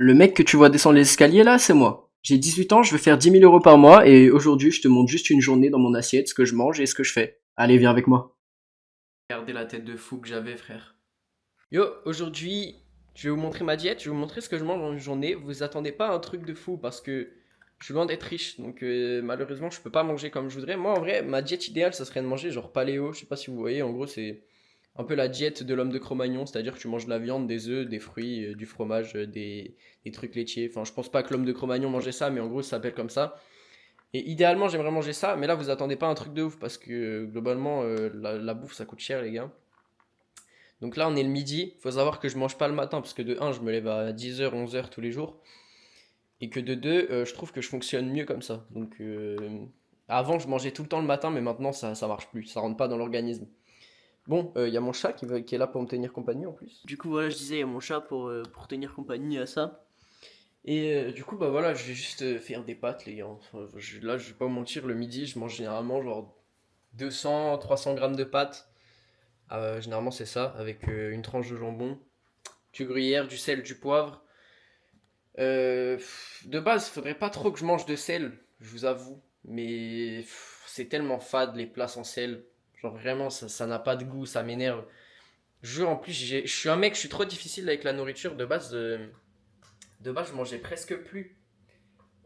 Le mec que tu vois descendre les escaliers là, c'est moi. J'ai 18 ans, je veux faire 10 000 € par mois et aujourd'hui je te montre juste une journée dans mon assiette, ce que je mange et ce que je fais. Allez, viens avec moi. Regardez la tête de fou que j'avais, frère. Yo, aujourd'hui, je vais vous montrer ma diète, je vais vous montrer ce que je mange en une journée. Vous attendez pas à un truc de fou parce que je suis loin d'être riche, donc malheureusement je peux pas manger comme je voudrais. Moi en vrai, ma diète idéale, ça serait de manger genre paléo, je sais pas si vous voyez, en gros c'est un peu la diète de l'homme de Cro-Magnon, c'est-à-dire que tu manges de la viande, des œufs, des fruits, du fromage, des trucs laitiers. Enfin, je pense pas que l'homme de Cro-Magnon mangeait ça, mais en gros ça s'appelle comme ça. Et idéalement j'aimerais manger ça, mais là vous attendez pas un truc de ouf parce que globalement la bouffe ça coûte cher les gars. Donc là, on est le midi. Faut savoir que je mange pas le matin parce que de un, je me lève à 10 h, 11 h tous les jours. Et que de deux, je trouve que je fonctionne mieux comme ça. Donc avant, je mangeais tout le temps le matin, mais maintenant, ça marche plus. Ça rentre pas dans l'organisme. Bon, il y a mon chat qui est là pour me tenir compagnie en plus. Du coup, voilà, je disais, il y a mon chat pour tenir compagnie à ça. Et du coup, bah voilà, je vais juste faire des pâtes, les gars. Enfin, là, je vais pas vous mentir, le midi, je mange généralement genre 200, 300 grammes de pâtes. Généralement, c'est ça, avec une tranche de jambon, du gruyère, du sel, du poivre. De base, faudrait pas trop que je mange de sel, je vous avoue. Mais c'est tellement fade les plats sans sel. Genre vraiment, ça n'a pas de goût, ça m'énerve. En plus, je suis un mec, je suis trop difficile avec la nourriture. De base, je mangeais presque plus.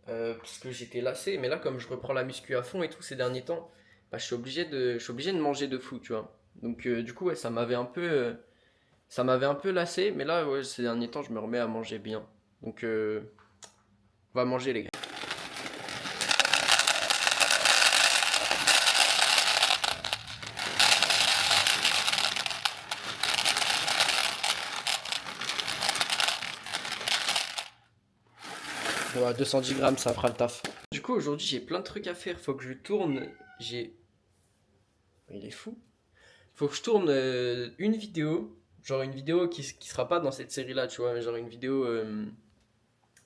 Parce que j'étais lassé. Mais là, comme je reprends la muscu à fond et tout ces derniers temps, bah, je suis obligé de manger de fou, tu vois. Donc du coup, ouais, ça m'avait un peu lassé. Mais là, ouais, ces derniers temps, je me remets à manger bien. Donc on va manger les gars. Ouais, 210 grammes, ça fera le taf. Du coup, aujourd'hui, j'ai plein de trucs à faire. Faut que je tourne. J'ai. Il est fou. Faut que je tourne une vidéo. Genre une vidéo qui sera pas dans cette série-là, tu vois. Mais genre une vidéo.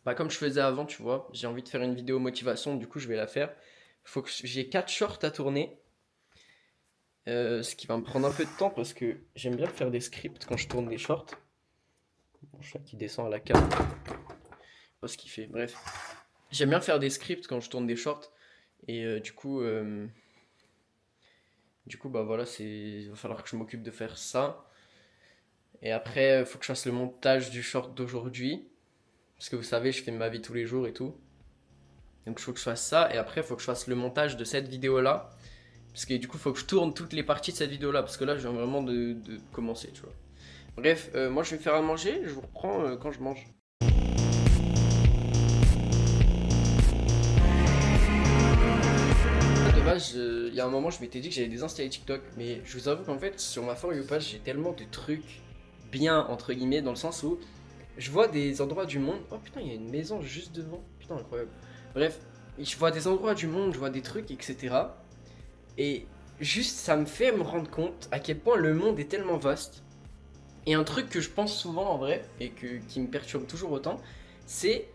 Pas comme je faisais avant, tu vois. J'ai envie de faire une vidéo motivation, du coup, je vais la faire. Faut que j'ai 4 shorts à tourner. Ce qui va me prendre un peu de temps parce que j'aime bien faire des scripts quand je tourne des shorts. Mon chat qui descend à la cave. Pas ce qu'il fait. Bref. J'aime bien faire des scripts quand je tourne des shorts. Et du coup, bah voilà, il va falloir que je m'occupe de faire ça. Et après, il faut que je fasse le montage du short d'aujourd'hui. Parce que vous savez, je fais ma vie tous les jours et tout. Donc il faut que je fasse ça. Et après, il faut que je fasse le montage de cette vidéo-là. Parce que du coup, il faut que je tourne toutes les parties de cette vidéo-là. Parce que là, je viens vraiment de commencer, tu vois. Bref, moi je vais me faire à manger. Je vous reprends quand je mange. De base, il y a un moment, je m'étais dit que j'allais désinstaller TikTok. Mais je vous avoue qu'en fait, sur ma For You page, j'ai tellement de trucs bien, entre guillemets, dans le sens où je vois des endroits du monde. Oh putain, il y a une maison juste devant. Putain, incroyable. Bref, je vois des endroits du monde, je vois des trucs, etc. Et juste, ça me fait me rendre compte à quel point le monde est tellement vaste. Et un truc que je pense souvent en vrai, et qui me perturbe toujours autant, c'est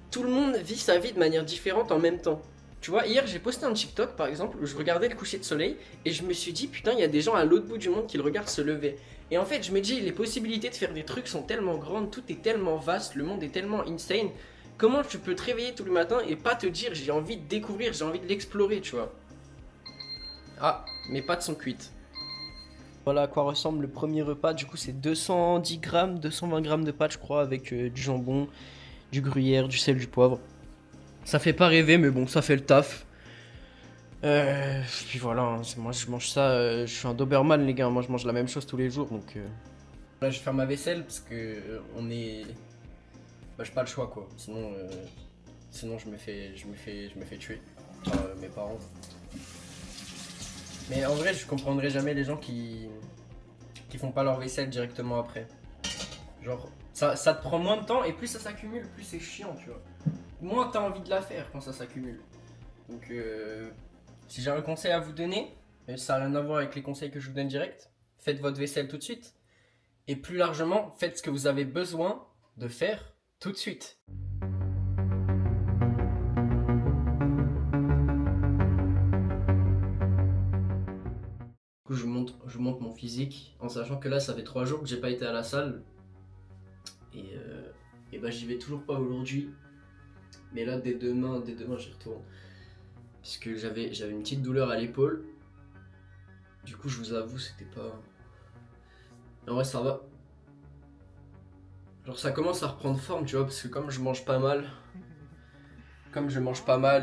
tout le monde vit sa vie de manière différente en même temps. Tu vois, hier j'ai posté un TikTok par exemple où je regardais le coucher de soleil et je me suis dit putain, il y a des gens à l'autre bout du monde qui le regardent se lever. Et en fait, je me dis les possibilités de faire des trucs sont tellement grandes, tout est tellement vaste, le monde est tellement insane. Comment tu peux te réveiller tous les matins et pas te dire j'ai envie de découvrir, j'ai envie de l'explorer, tu vois. Ah, mes pâtes sont cuites. Voilà à quoi ressemble le premier repas. Du coup, c'est 210 grammes, 220 grammes de pâtes, je crois, avec du jambon, du gruyère, du sel, du poivre. Ça fait pas rêver, mais bon, ça fait le taf. Puis voilà, hein, moi je mange ça. Je suis un Doberman, les gars. Moi je mange la même chose tous les jours. Donc là, je vais faire ma vaisselle parce que on est. Bah, j'ai pas le choix quoi. Sinon je me fais tuer par mes parents. Mais en vrai, je comprendrai jamais les gens qui font pas leur vaisselle directement après. Genre, ça te prend moins de temps et plus ça s'accumule, plus c'est chiant, tu vois. Moins t'as envie de la faire quand ça s'accumule. Donc, si j'ai un conseil à vous donner, et ça n'a rien à voir avec les conseils que je vous donne direct, faites votre vaisselle tout de suite. Et plus largement, faites ce que vous avez besoin de faire tout de suite. Du coup, je vous montre mon physique en sachant que là, ça fait 3 jours que j'ai pas été à la salle. Et bah, j'y vais toujours pas aujourd'hui. Mais là, dès demain, j'y retourne. Puisque j'avais une petite douleur à l'épaule. Du coup, je vous avoue, c'était pas... En vrai, ça va. Genre, ça commence à reprendre forme, tu vois, parce que comme je mange pas mal,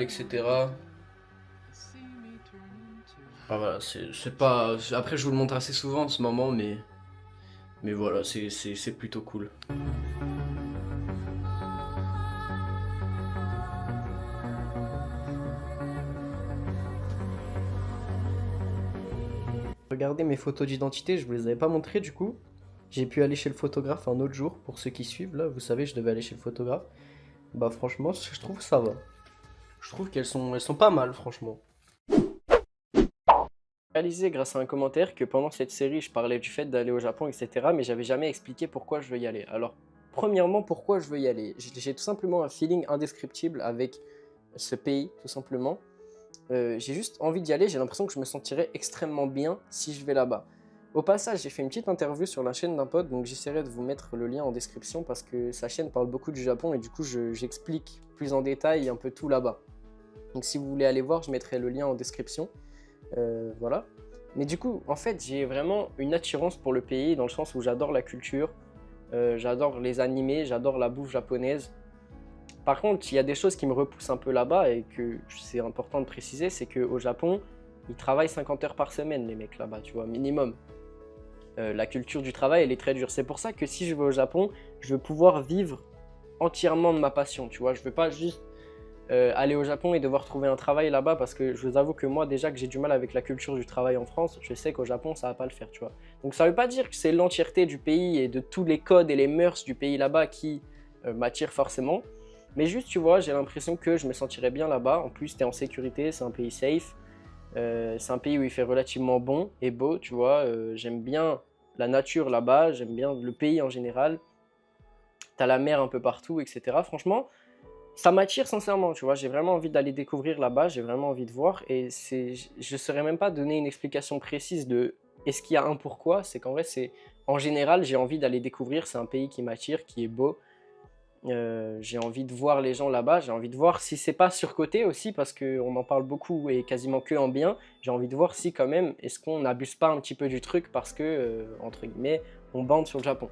etc. Ah voilà, c'est pas... Après, je vous le montre assez souvent en ce moment, mais voilà, c'est plutôt cool. Regardez mes photos d'identité, je vous les avais pas montrées du coup. J'ai pu aller chez le photographe un autre jour, pour ceux qui suivent, là, vous savez, je devais aller chez le photographe. Bah franchement, je trouve que ça va. Je trouve elles sont pas mal, franchement. J'ai réalisé grâce à un commentaire que pendant cette série, je parlais du fait d'aller au Japon, etc. Mais j'avais jamais expliqué pourquoi je veux y aller. Alors, premièrement, pourquoi je veux y aller? J'ai tout simplement un feeling indescriptible avec ce pays, tout simplement. J'ai juste envie d'y aller, j'ai l'impression que je me sentirais extrêmement bien si je vais là-bas. Au passage, j'ai fait une petite interview sur la chaîne d'un pote, donc j'essaierai de vous mettre le lien en description parce que sa chaîne parle beaucoup du Japon et du coup j'explique plus en détail un peu tout là-bas. Donc si vous voulez aller voir, je mettrai le lien en description. Voilà. Mais du coup, en fait, j'ai vraiment une attirance pour le pays dans le sens où j'adore la culture, j'adore les animés, j'adore la bouffe japonaise. Par contre, il y a des choses qui me repoussent un peu là-bas et que c'est important de préciser, c'est qu'au Japon, ils travaillent 50 heures par semaine, les mecs là-bas, tu vois, minimum. La culture du travail, elle est très dure. C'est pour ça que si je vais au Japon, je veux pouvoir vivre entièrement de ma passion, tu vois. Je veux pas juste aller au Japon et devoir trouver un travail là-bas parce que je vous avoue que moi, déjà que j'ai du mal avec la culture du travail en France, je sais qu'au Japon, ça va pas le faire, tu vois. Donc ça veut pas dire que c'est l'entièreté du pays et de tous les codes et les mœurs du pays là-bas qui m'attirent forcément. Mais juste, tu vois, j'ai l'impression que je me sentirais bien là-bas. En plus, t'es en sécurité, c'est un pays safe. C'est un pays où il fait relativement bon et beau, tu vois. J'aime bien la nature là-bas, j'aime bien le pays en général. T'as la mer un peu partout, etc. Franchement, ça m'attire sincèrement, tu vois. J'ai vraiment envie d'aller découvrir là-bas, j'ai vraiment envie de voir. Et je ne saurais même pas donner une explication précise de est-ce qu'il y a un pourquoi. C'est qu'en vrai, en général, j'ai envie d'aller découvrir. C'est un pays qui m'attire, qui est beau. J'ai envie de voir les gens là-bas, j'ai envie de voir si c'est pas surcoté aussi parce qu'on en parle beaucoup et quasiment que en bien. J'ai envie de voir si quand même, est-ce qu'on n'abuse pas un petit peu du truc parce que, entre guillemets, on bande sur le Japon.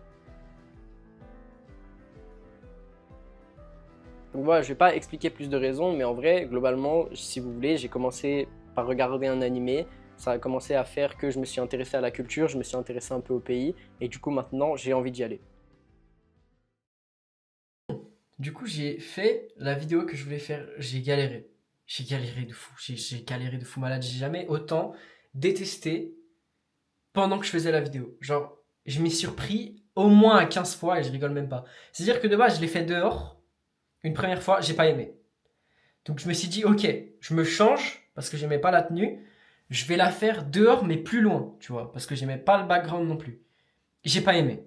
Donc voilà, je vais pas expliquer plus de raisons, mais en vrai, globalement, si vous voulez, j'ai commencé par regarder un animé. Ça a commencé à faire que je me suis intéressé à la culture, je me suis intéressé un peu au pays, et du coup maintenant, j'ai envie d'y aller. Du coup, j'ai fait la vidéo que je voulais faire. J'ai galéré. J'ai galéré de fou. J'ai galéré de fou malade. J'ai jamais autant détesté pendant que je faisais la vidéo. Genre, je m'y suis repris au moins à 15 fois et je rigole même pas. C'est-à-dire que de base, je l'ai fait dehors. Une première fois, j'ai pas aimé. Donc je me suis dit, ok, je me change parce que j'aimais pas la tenue. Je vais la faire dehors, mais plus loin, tu vois, parce que j'aimais pas le background non plus. J'ai pas aimé.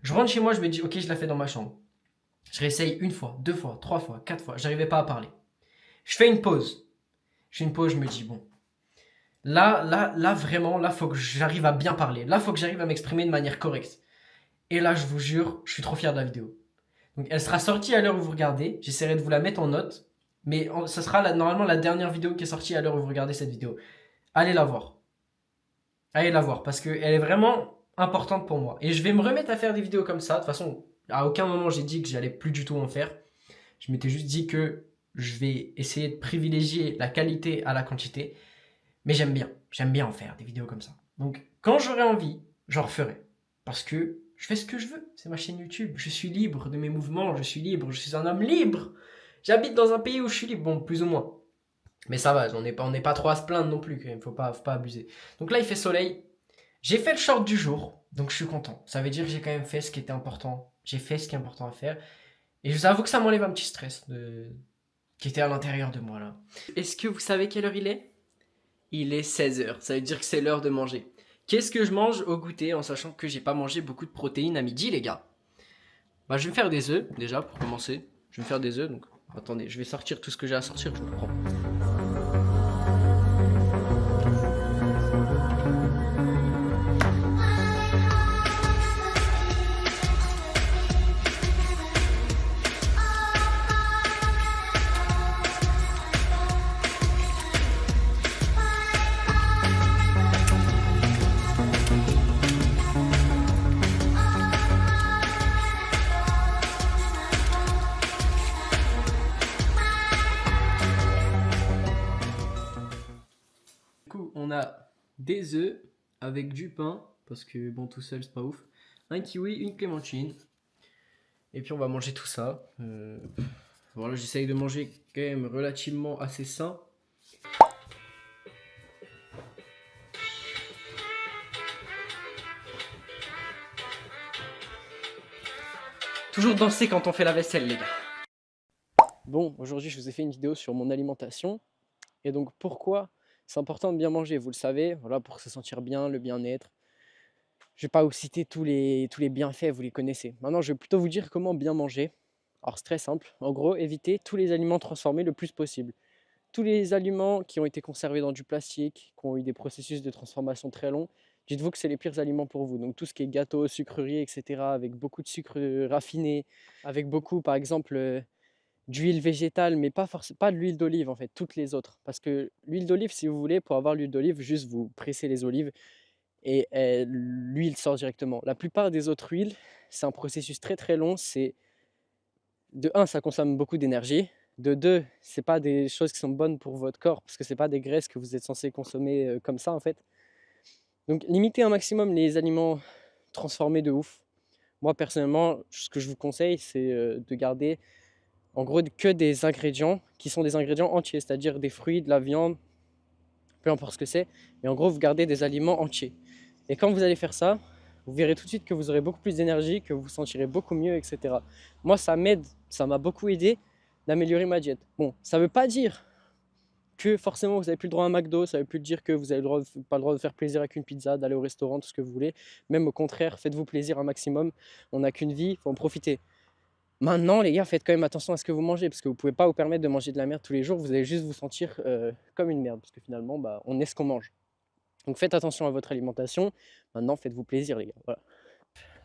Je rentre chez moi, je me dis, ok, je la fais dans ma chambre. Je réessaye une fois, deux fois, trois fois, quatre fois. J'arrivais pas à parler. Je fais une pause. Je fais une pause, je me dis, bon, là, vraiment, là, faut que j'arrive à bien parler. Là, faut que j'arrive à m'exprimer de manière correcte. Et là, je vous jure, je suis trop fier de la vidéo. Donc, elle sera sortie à l'heure où vous regardez. J'essaierai de vous la mettre en note. Mais ça sera normalement la dernière vidéo qui est sortie à l'heure où vous regardez cette vidéo. Allez la voir. Allez la voir parce qu'elle est vraiment importante pour moi. Et je vais me remettre à faire des vidéos comme ça. De toute façon, à aucun moment j'ai dit que j'allais plus du tout en faire. Je m'étais juste dit que je vais essayer de privilégier la qualité à la quantité. Mais j'aime bien en faire des vidéos comme ça. Donc quand j'aurai envie, j'en referai. Parce que je fais ce que je veux, c'est ma chaîne YouTube. Je suis libre de mes mouvements, je suis libre, je suis un homme libre. J'habite dans un pays où je suis libre, bon, plus ou moins. Mais ça va, on n'est pas trop à se plaindre non plus, quand même, faut pas abuser. Donc là, il fait soleil. J'ai fait le short du jour, donc je suis content. Ça veut dire que j'ai quand même fait ce qui était important. J'ai fait ce qui est important à faire. Et je vous avoue que ça m'enlève un petit stress qui était à l'intérieur de moi là. Est-ce que vous savez quelle heure il est? Il est 16h, ça veut dire que c'est l'heure de manger. Qu'est-ce que je mange au goûter en sachant que j'ai pas mangé beaucoup de protéines à midi, les gars? Bah, je vais me faire des œufs, déjà, pour commencer. Je vais me faire des œufs, donc attendez, je vais sortir tout ce que j'ai à sortir, je vous prends. on a des œufs avec du pain, parce que bon, tout seul c'est pas ouf. Un kiwi, une clémentine. Et puis on va manger tout ça. Voilà, j'essaye de manger quand même relativement assez sain. Toujours danser quand on fait la vaisselle, les gars. Bon, aujourd'hui je vous ai fait une vidéo sur mon alimentation. Et donc pourquoi c'est important de bien manger, vous le savez, voilà, pour se sentir bien, le bien-être. Je ne vais pas vous citer tous les bienfaits, vous les connaissez. Maintenant, je vais plutôt vous dire comment bien manger. Alors c'est très simple. En gros, évitez tous les aliments transformés le plus possible. Tous les aliments qui ont été conservés dans du plastique, qui ont eu des processus de transformation très longs, dites-vous que c'est les pires aliments pour vous. Donc tout ce qui est gâteau, sucreries, etc., avec beaucoup de sucre raffiné, avec beaucoup, par exemple, d'huile végétale, mais pas de l'huile d'olive en fait, toutes les autres. Parce que l'huile d'olive, si vous voulez, pour avoir l'huile d'olive, juste vous pressez les olives et l'huile sort directement. La plupart des autres huiles, c'est un processus très très long. C'est de un, ça consomme beaucoup d'énergie. De deux, c'est pas des choses qui sont bonnes pour votre corps parce que c'est pas des graisses que vous êtes censé consommer comme ça en fait. Donc limitez un maximum les aliments transformés de ouf. Moi personnellement, ce que je vous conseille, c'est de garder en gros que des ingrédients qui sont des ingrédients entiers, c'est-à-dire des fruits, de la viande, peu importe ce que c'est. Mais en gros, vous gardez des aliments entiers. Et quand vous allez faire ça, vous verrez tout de suite que vous aurez beaucoup plus d'énergie, que vous vous sentirez beaucoup mieux, etc. Moi, ça m'aide, ça m'a beaucoup aidé d'améliorer ma diète. Bon, ça ne veut pas dire que forcément vous n'avez plus le droit à un McDo, ça ne veut plus dire que vous n'avez pas le droit de faire plaisir avec une pizza, d'aller au restaurant, tout ce que vous voulez. Même au contraire, faites-vous plaisir un maximum. On n'a qu'une vie, il faut en profiter. Maintenant, les gars, faites quand même attention à ce que vous mangez, parce que vous ne pouvez pas vous permettre de manger de la merde tous les jours, vous allez juste vous sentir comme une merde, parce que finalement, on est ce qu'on mange. Donc faites attention à votre alimentation. Maintenant, faites-vous plaisir, les gars. Voilà.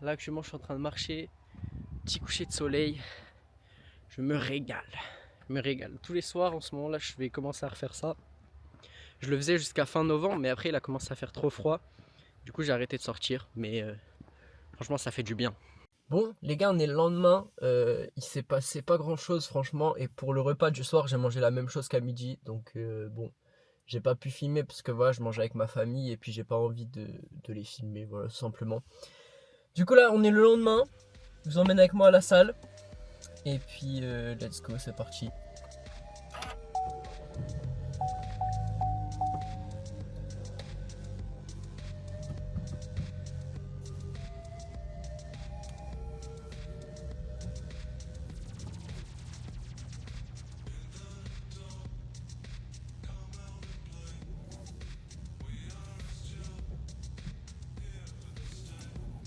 Là, actuellement, je suis en train de marcher. Petit coucher de soleil. Je me régale. Je me régale. Tous les soirs, en ce moment-là, je vais commencer à refaire ça. Je le faisais jusqu'à fin novembre, mais après, il a commencé à faire trop froid. Du coup, j'ai arrêté de sortir. Mais franchement, ça fait du bien. Bon, les gars, on est le lendemain. Il s'est passé pas grand-chose, franchement. Et pour le repas du soir, j'ai mangé la même chose qu'à midi. Donc, bon. J'ai pas pu filmer parce que voilà, je mange avec ma famille et puis j'ai pas envie de les filmer, voilà, tout simplement. Du coup là, on est le lendemain, je vous emmène avec moi à la salle. Et puis let's go, c'est parti.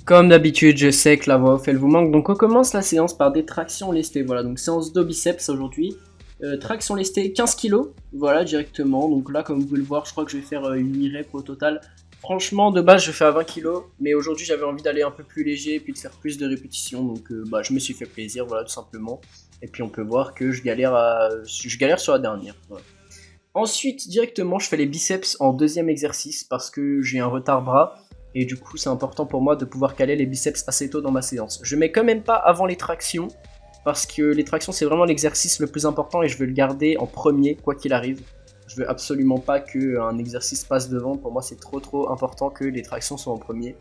Comme d'habitude, je sais que la voix off elle vous manque, donc on commence la séance par des tractions lestées. Voilà, donc séance de biceps aujourd'hui. Traction lestée 15 kg, voilà directement. Donc là, comme vous pouvez le voir, je crois que je vais faire une mi-rep au total. Franchement, de base, je fais à 20 kg, mais aujourd'hui, j'avais envie d'aller un peu plus léger et puis de faire plus de répétitions. Donc je me suis fait plaisir, voilà, tout simplement. Et puis on peut voir que je galère sur la dernière. Voilà. Ensuite, directement, je fais les biceps en deuxième exercice parce que j'ai un retard bras. Et du coup, c'est important pour moi de pouvoir caler les biceps assez tôt dans ma séance. Je mets quand même pas avant les tractions, parce que les tractions, c'est vraiment l'exercice le plus important et je veux le garder en premier, quoi qu'il arrive. Je veux absolument pas qu'un exercice passe devant. Pour moi, c'est trop important que les tractions soient en premier.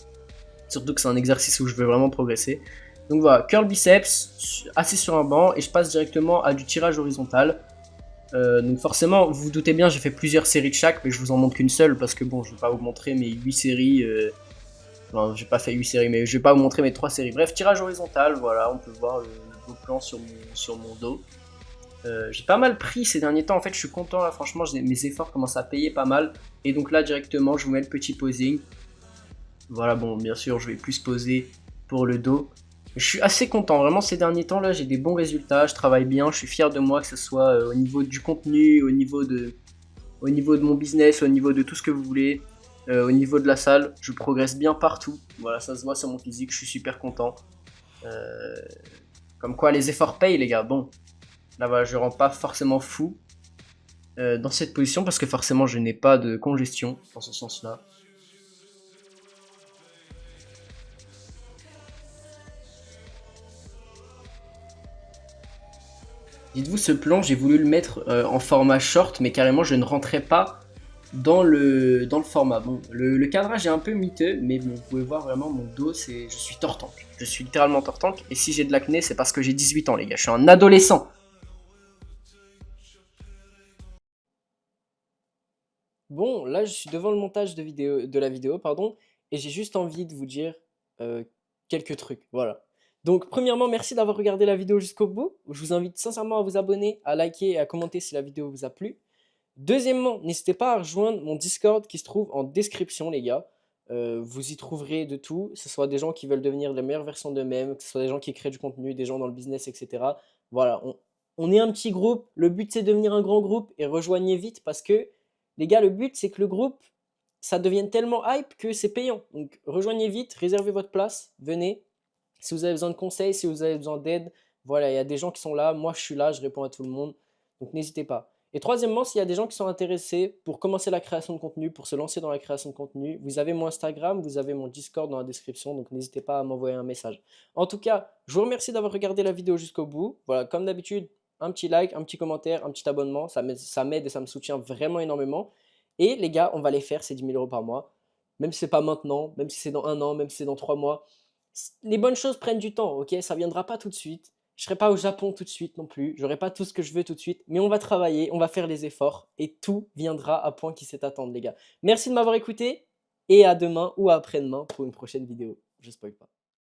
Surtout que c'est un exercice où je veux vraiment progresser. Donc voilà, curl biceps, assis sur un banc, et je passe directement à du tirage horizontal. Donc forcément, vous vous doutez bien, j'ai fait plusieurs séries de chaque, mais je vous en montre qu'une seule, parce que bon, je vais pas vous montrer mes 8 séries... Non, j'ai pas fait 8 séries, mais je vais pas vous montrer mes 3 séries. Bref, tirage horizontal, voilà, on peut voir le beau plan sur mon dos. J'ai pas mal pris ces derniers temps, en fait, je suis content là, franchement, mes efforts commencent à payer pas mal. Et donc là, directement, je vous mets le petit posing. Voilà, bon, bien sûr, je vais plus poser pour le dos. Je suis assez content, vraiment, ces derniers temps là, j'ai des bons résultats, je travaille bien, je suis fier de moi, que ce soit au niveau du contenu, au niveau de mon business, au niveau de tout ce que vous voulez. Au niveau de la salle, je progresse bien partout. Voilà, ça se voit sur mon physique, je suis super content. Comme quoi, les efforts payent, les gars. Bon, là, voilà, je rends pas forcément fou dans cette position parce que forcément, je n'ai pas de congestion dans ce sens-là. Dites-vous, ce plan, j'ai voulu le mettre en format short, mais carrément, je ne rentrais pas dans le format. Bon, le cadrage est un peu miteux, mais bon, vous pouvez voir vraiment mon dos, je suis tortank. Je suis littéralement tortank. Et si j'ai de l'acné, c'est parce que j'ai 18 ans, les gars. Je suis un adolescent. Bon, là, je suis devant le montage de la vidéo, pardon, et j'ai juste envie de vous dire euh, quelques trucs. Voilà. Donc, premièrement, merci d'avoir regardé la vidéo jusqu'au bout. Je vous invite sincèrement à vous abonner, à liker et à commenter si la vidéo vous a plu. Deuxièmement, n'hésitez pas à rejoindre mon Discord qui se trouve en description, les gars. Vous y trouverez de tout, que ce soit des gens qui veulent devenir la meilleure version d'eux-mêmes, que ce soit des gens qui créent du contenu, des gens dans le business, etc. Voilà, on est un petit groupe. Le but, c'est de devenir un grand groupe et rejoignez vite parce que, les gars, le but, c'est que le groupe, ça devienne tellement hype que c'est payant. Donc, rejoignez vite, réservez votre place, venez. Si vous avez besoin de conseils, si vous avez besoin d'aide, voilà, il y a des gens qui sont là. Moi, je suis là, je réponds à tout le monde. Donc, n'hésitez pas. Et troisièmement, s'il y a des gens qui sont intéressés pour commencer la création de contenu, pour se lancer dans la création de contenu, vous avez mon Instagram, vous avez mon Discord dans la description, donc n'hésitez pas à m'envoyer un message. En tout cas, je vous remercie d'avoir regardé la vidéo jusqu'au bout. Voilà, comme d'habitude, un petit like, un petit commentaire, un petit abonnement, ça m'aide et ça me soutient vraiment énormément. Et les gars, on va les faire, ces 10 000 € par mois. Même si c'est pas maintenant, même si c'est dans un an, même si c'est dans 3 mois. Les bonnes choses prennent du temps, ok? Ça viendra pas tout de suite. Je serai pas au Japon tout de suite non plus. J'aurai pas tout ce que je veux tout de suite. Mais on va travailler, on va faire les efforts. Et tout viendra à point qui sait attendre, les gars. Merci de m'avoir écouté. Et à demain ou à après-demain pour une prochaine vidéo. Je spoil pas.